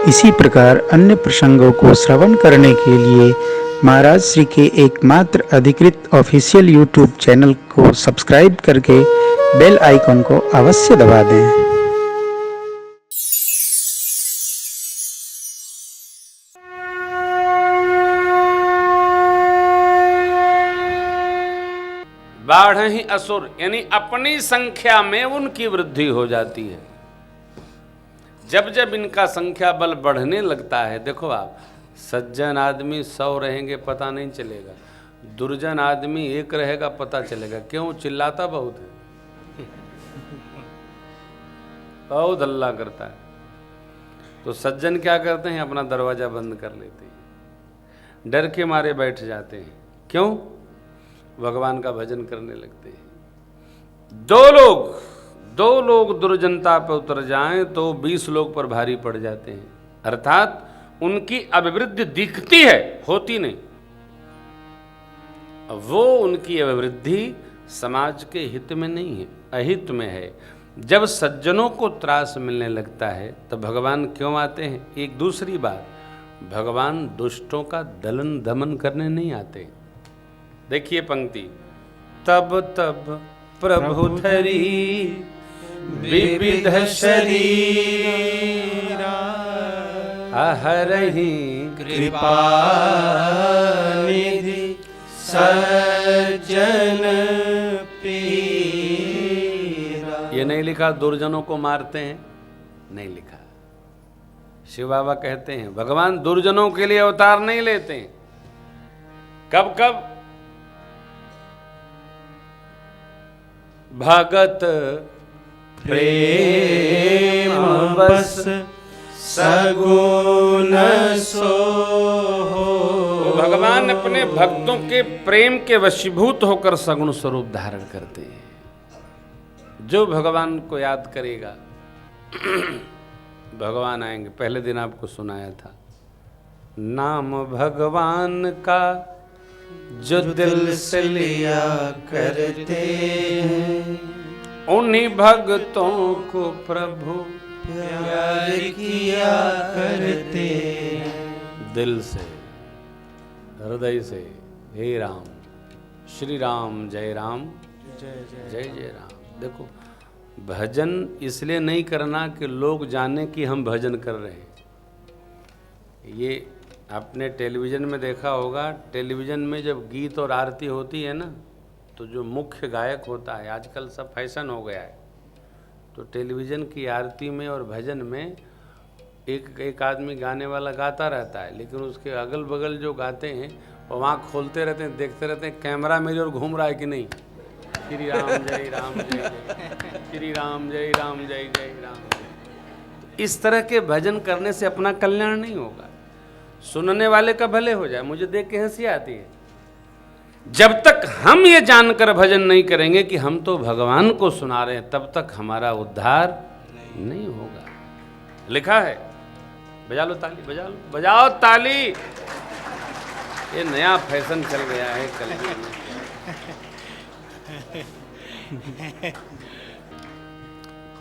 इसी प्रकार अन्य प्रसंगों को श्रवण करने के लिए महाराज श्री के एकमात्र अधिकृत ऑफिशियल यूट्यूब चैनल को सब्सक्राइब करके बेल आइकन को अवश्य दबा दें। बाढ़हि असुर, यानी अपनी संख्या में उनकी वृद्धि हो जाती है। जब जब इनका संख्या बल बढ़ने लगता है, देखो आप, सज्जन आदमी 100 रहेंगे पता नहीं चलेगा, दुर्जन आदमी 1 रहेगा पता चलेगा। क्यों? चिल्लाता बहुत है, बहुत हल्ला करता है। तो सज्जन क्या करते हैं? अपना दरवाजा बंद कर लेते हैं, डर के मारे बैठ जाते हैं। क्यों? भगवान का भजन करने लगते हैं। दो लोग दुर्जनता पर उतर जाएं तो 20 लोग पर भारी पड़ जाते हैं। अर्थात उनकी अभिवृद्धि दिखती है, होती नहीं। वो उनकी अभिवृद्धि समाज के हित में नहीं है, अहित में है। जब सज्जनों को त्रास मिलने लगता है तो भगवान क्यों आते हैं? एक दूसरी बात, भगवान दुष्टों का दलन दमन करने नहीं आते। देखिए पंक्ति, तब तब प्रभु धरी विविध शरीर अहरहि कृपा निधि सज्जन पीरा। ये नहीं लिखा दुर्जनों को मारते हैं, नहीं लिखा। शिव बाबा कहते हैं भगवान दुर्जनों के लिए अवतार नहीं लेते हैं। कब कब? भगत प्रेम बस सगुन सो हो। भगवान अपने भक्तों के प्रेम के वशीभूत होकर सगुण स्वरूप धारण करते हैं। जो भगवान को याद करेगा भगवान आएंगे। पहले दिन आपको सुनाया था, नाम भगवान का जो दिल से लिया करते हैं, उन्हीं भक्तों को प्रभु प्यार किया करते हैं। दिल से, हृदय से। हे राम, श्री राम, जय राम, जय जय जय जय राम। देखो, भजन इसलिए नहीं करना कि लोग जाने कि हम भजन कर रहे हैं। ये आपने टेलीविज़न में देखा होगा, टेलीविज़न में जब गीत और आरती होती है ना, तो जो मुख्य गायक होता है, आजकल सब फैशन हो गया है, तो टेलीविज़न की आरती में और भजन में एक आदमी गाने वाला गाता रहता है, लेकिन उसके अगल बगल जो गाते हैं वो वहाँ खोलते रहते हैं, देखते रहते हैं कैमरा मेरी ओर घूम रहा है कि नहीं। श्री राम जय राम जय जय, श्री राम जय राम जय जय राम। इस तरह के भजन करने से अपना कल्याण नहीं होगा, सुनने वाले का भले हो जाए। मुझे देख के हंसी आती है। जब तक हम ये जानकर भजन नहीं करेंगे कि हम तो भगवान को सुना रहे हैं, तब तक हमारा उद्धार नहीं होगा। लिखा है, बजा लो ताली, बजा लो, बजाओ ताली। ये नया फैशन चल गया है कल।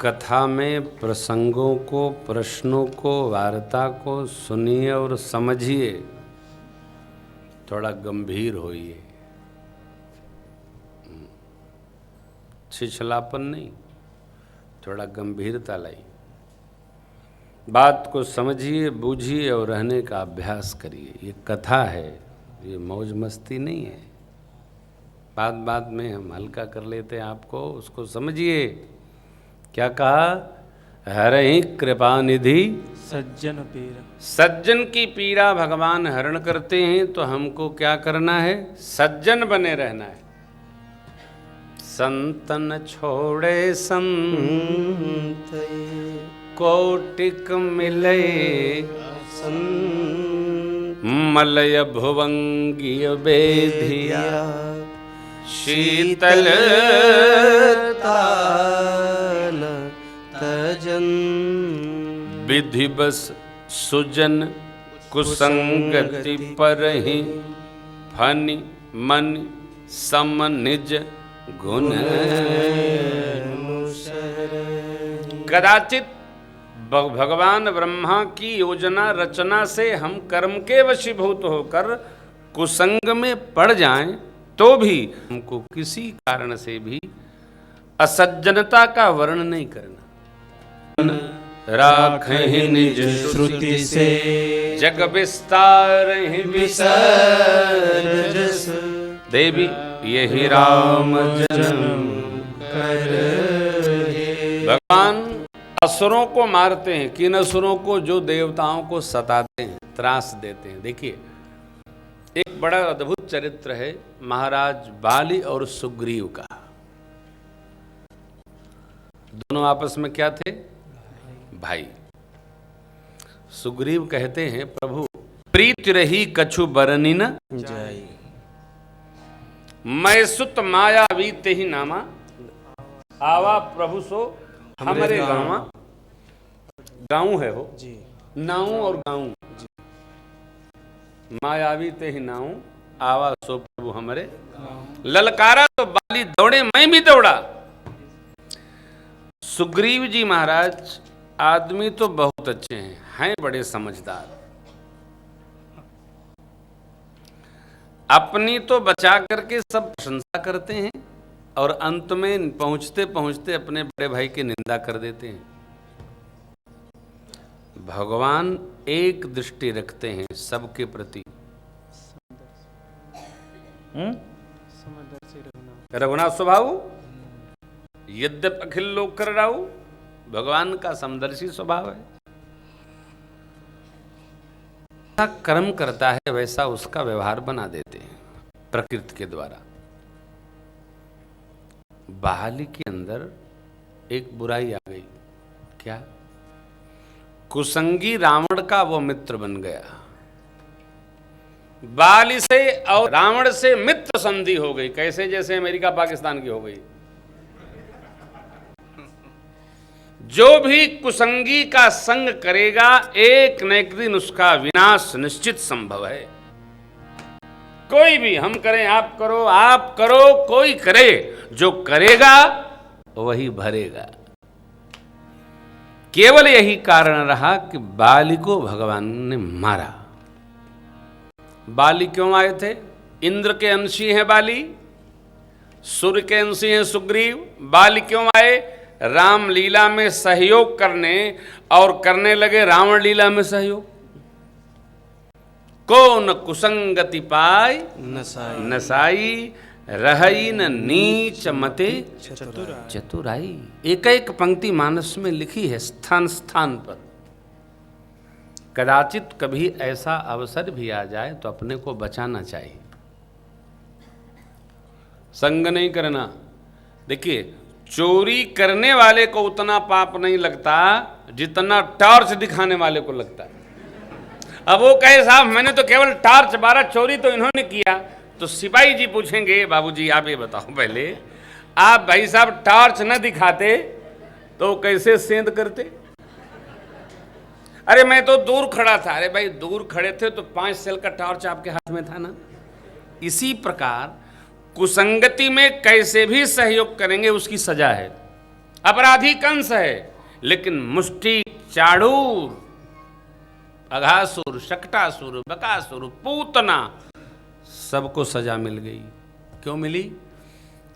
कथा में प्रसंगों को, प्रश्नों को, वार्ता को सुनिए और समझिए, थोड़ा गंभीर होइए। छिछलापन नहीं, थोड़ा गंभीरता लाइए। बात को समझिए, बूझिए और रहने का अभ्यास करिए। ये कथा है, ये मौज मस्ती नहीं है। बात बात में हम हल्का कर लेते हैं आपको, उसको समझिए। क्या कहा? हरहि कृपा निधि सज्जन पीरा। सज्जन की पीड़ा भगवान हरण करते हैं, तो हमको क्या करना है? सज्जन बने रहना है। संतन छोड़े संत कोटिक मिले, मलय भुवंगी बेधिया शीतल ताल तजन। विधि बस सुजन कुसंगति परहि, फनि मन सम निज गुण। कदाचित भगवान ब्रह्मा की योजना रचना से हम कर्म के वशीभूत होकर कुसंग में पड़ जाएं तो भी हमको किसी कारण से भी असज्जनता का वर्णन नहीं करना। राखहि निज श्रुति से जग विस्तार विसर्जस देवी यही राम जन्म कर। भगवान असुरों को मारते हैं। किन असुरों को? जो देवताओं को सताते हैं, त्रास देते हैं। देखिए, एक बड़ा अद्भुत चरित्र है महाराज बाली और सुग्रीव का। दोनों आपस में क्या थे? भाई। सुग्रीव कहते हैं, प्रभु प्रीत रही कछु बरनी न जय मैं सुत मायावी ते ही नामा आवा प्रभु सो हमारे गाँव। गाँव है हो जी नाऊ और गाँव। मायावी ते ही नाऊ आवा सो प्रभु हमारे। ललकारा तो बाली दौड़े, मैं भी दौड़ा। सुग्रीव जी महाराज आदमी तो बहुत अच्छे हैं बड़े समझदार। अपनी तो बचा करके सब प्रशंसा करते हैं और अंत में पहुंचते पहुंचते अपने बड़े भाई की निंदा कर देते हैं। भगवान एक दृष्टि रखते हैं सबके प्रति। रघुनाथ स्वभाव यद्यप अखिल लोक कर राऊ, भगवान का समदर्शी स्वभाव है। जैसा कर्म करता है वैसा उसका व्यवहार बना देते हैं प्रकृति के द्वारा। बाली के अंदर एक बुराई आ गई। क्या? कुसंगी रावण का वो मित्र बन गया। बाली से और रावण से मित्र संधि हो गई। कैसे? जैसे अमेरिका पाकिस्तान की हो गई। जो भी कुसंगी का संग करेगा एक न एक दिन उसका विनाश निश्चित संभव है। कोई भी, हम करें, आप करो, आप करो, कोई करे, जो करेगा वही भरेगा। केवल यही कारण रहा कि बाली को भगवान ने मारा। बाली क्यों आए थे? इंद्र के अंशी हैं बाली, सूर्य के अंशी हैं सुग्रीव। बाली क्यों आए? राम लीला में सहयोग करने, और करने लगे रावण लीला में सहयोग। को न कुसंगति पाय नसाई नसाई रहई न नीच मते चतुराई। एक एक पंक्ति मानस में लिखी है स्थान स्थान पर। कदाचित कभी ऐसा अवसर भी आ जाए तो अपने को बचाना चाहिए, संग नहीं करना। देखिए, चोरी करने वाले को उतना पाप नहीं लगता जितना टॉर्च दिखाने वाले को लगता है। अब वो कहे साहब मैंने तो केवल टॉर्च बारा, चोरी तो इन्होंने किया, तो सिपाही जी पूछेंगे बाबूजी आप ये बताओ पहले, आप भाई साहब टॉर्च न दिखाते तो कैसे सेंध करते? अरे मैं तो दूर खड़ा था। अरे भाई दूर खड़े थे तो 5 सेल का टॉर्च आपके हाथ में था ना। इसी प्रकार कुसंगति में कैसे भी सहयोग करेंगे उसकी सजा है। अपराधी कंस है, लेकिन मुष्टि, चाड़ूर, अघासुर, शकटासुर, बकासुर, पूतना, सबको सजा मिल गई। क्यों मिली?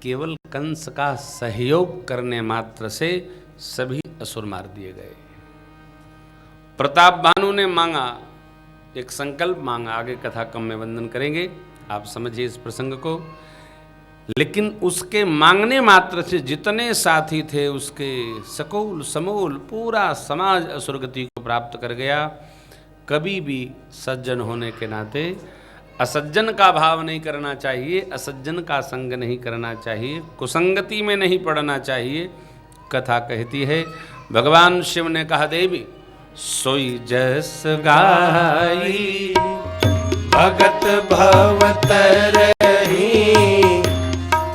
केवल कंस का सहयोग करने मात्र से सभी असुर मार दिए गए। प्रताप भानु ने मांगा, एक संकल्प मांगा, आगे कथा कम में वंदन करेंगे, आप समझिए इस प्रसंग को। लेकिन उसके मांगने मात्र से जितने साथी थे उसके सकूल समूल पूरा समाज असुरगति को प्राप्त कर गया। कभी भी सज्जन होने के नाते असज्जन का भाव नहीं करना चाहिए, असज्जन का संग नहीं करना चाहिए, कुसंगति में नहीं पड़ना चाहिए। कथा कहती है भगवान शिव ने कहा देवी सोई जस गाई भगत भवतरहि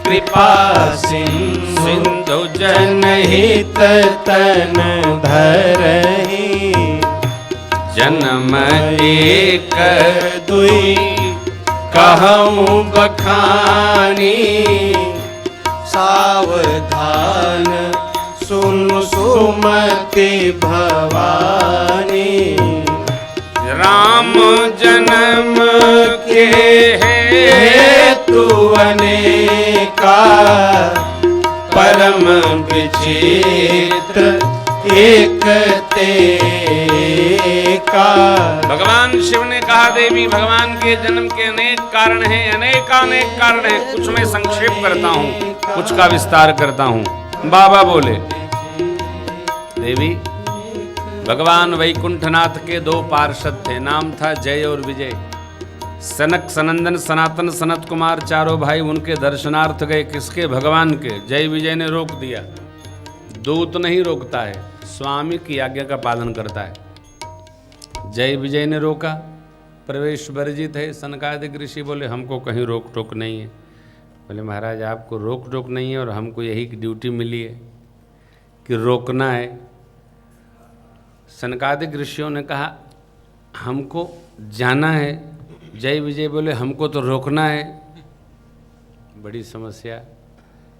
कृपा सिंधु जनहित तन धरहि जन्म एक दुई कहूँ बखानी सावधान सुनु सुमति भवानी। राम जन्म के हेतु अनेका, परम विचित्र एक तेका। भगवान शिव ने कहा देवी भगवान के जन्म के अनेक कारण हैं, अनेकानेक कारण हैं। कुछ मैं संक्षेप करता हूँ, कुछ का विस्तार करता हूँ। बाबा बोले, देवी भगवान वैकुंठनाथ के दो पार्षद थे, नाम था जय और विजय। सनक, सनंदन, सनातन, सनत कुमार चारों भाई उनके दर्शनार्थ गए। किसके? भगवान के। जय विजय ने रोक दिया। दूत नहीं रोकता है, स्वामी की आज्ञा का पालन करता है। जय विजय ने रोका, प्रवेश वर्जित है। सनकादिक ऋषि बोले, हमको कहीं रोक टोक नहीं है। बोले, महाराज आपको रोक टोक नहीं है और हमको यही ड्यूटी मिली है कि रोकना है। सनकादिक ऋषियों ने कहा, हमको जाना है। जय विजय बोले, हमको तो रोकना है। बड़ी समस्या।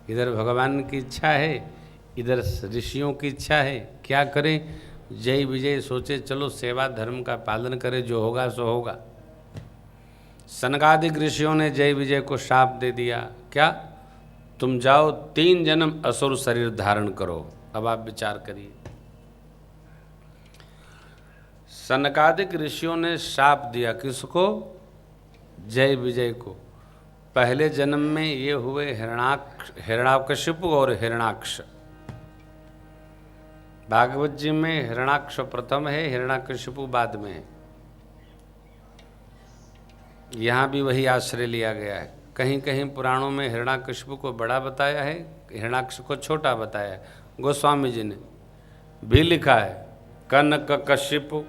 इधर भगवान की इच्छा है, इधर ऋषियों की इच्छा है, क्या करें? जय विजय सोचे, चलो सेवा धर्म का पालन करें, जो होगा सो होगा। सनकादिक ऋषियों ने जय विजय को शाप दे दिया। क्या? तुम जाओ 3 जन्म असुर शरीर धारण करो। अब आप विचार करिए। सनकादिक ऋषियों ने शाप दिया किसको? जय विजय को। पहले जन्म में ये हुए हिरण्याकशिपु और हिरण्याक्ष। भागवत जी में हिरण्याक्ष प्रथम है, हिरण्याकशिपु बाद में है। यहाँ भी वही आश्रय लिया गया है। कहीं कहीं पुराणों में हिरण्याकशिपु को बड़ा बताया है, हिरण्याक्ष को छोटा बताया है। गोस्वामी जी ने भी लिखा है, कनक कशिपु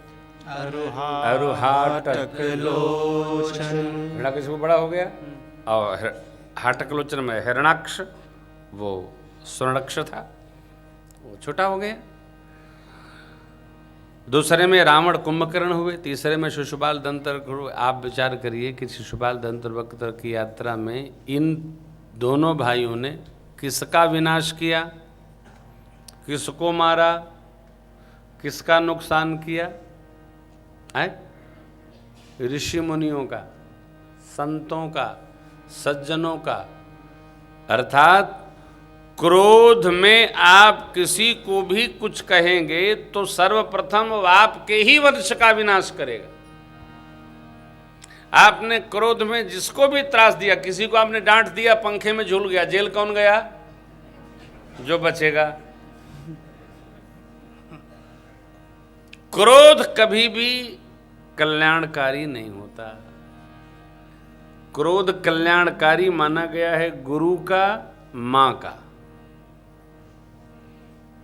अरुहाटक लोचन। हिरण्याकशिपु बड़ा हो गया और हाटक लोचन में हिरण्याक्ष वो स्वर्णाक्ष था, वो छोटा हो गया। दूसरे में रावण कुंभकर्ण हुए, तीसरे में शिशुपाल दंतवक्र हुए। आप विचार करिए कि शिशुपाल दंतवक्र की यात्रा में इन दोनों भाइयों ने किसका विनाश किया, किसको मारा, किसका नुकसान किया? ऋषि मुनियों का, संतों का, सज्जनों का। अर्थात क्रोध में आप किसी को भी कुछ कहेंगे तो सर्वप्रथम वो आपके ही वंश का विनाश करेगा। आपने क्रोध में जिसको भी त्रास दिया, किसी को आपने डांट दिया, पंखे में झूल गया, जेल कौन गया? जो बचेगा। क्रोध कभी भी कल्याणकारी नहीं होता। क्रोध कल्याणकारी माना गया है गुरु का, मां का,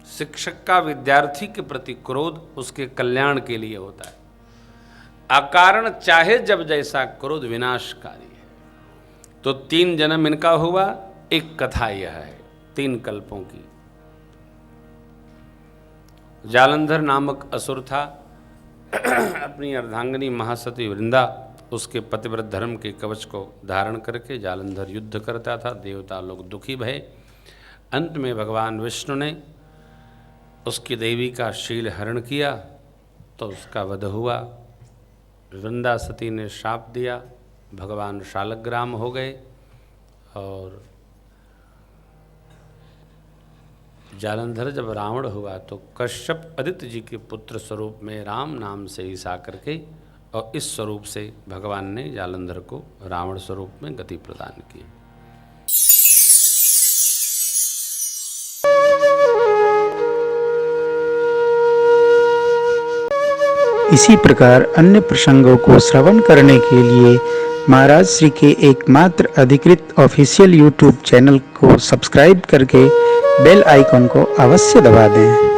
शिक्षक का विद्यार्थी के प्रति क्रोध उसके कल्याण के लिए होता है। अकारण चाहे जब जैसा क्रोध विनाशकारी है। तो 3 जन्म इनका हुआ। एक कथा यह है 3 कल्पों की। जालंधर नामक असुर था। अपनी अर्धांगिनी महासती वृंदा, उसके पतिव्रत धर्म के कवच को धारण करके जालंधर युद्ध करता था। देवता लोग दुखी भये। अंत में भगवान विष्णु ने उसकी देवी का शील हरण किया तो उसका वध हुआ। वृंदा सती ने शाप दिया, भगवान शालग्राम हो गए और जालंधर जब रावण हुआ तो कश्यप आदित्य जी के पुत्र स्वरूप में राम नाम से ईसा करके और इस स्वरूप से भगवान ने जालंधर को रावण स्वरूप में गति प्रदान की। इसी प्रकार अन्य प्रसंगों को श्रवण करने के लिए महाराज श्री के एकमात्र अधिकृत ऑफिशियल यूट्यूब चैनल को सब्सक्राइब करके बेल आइकॉन को अवश्य दबा दें।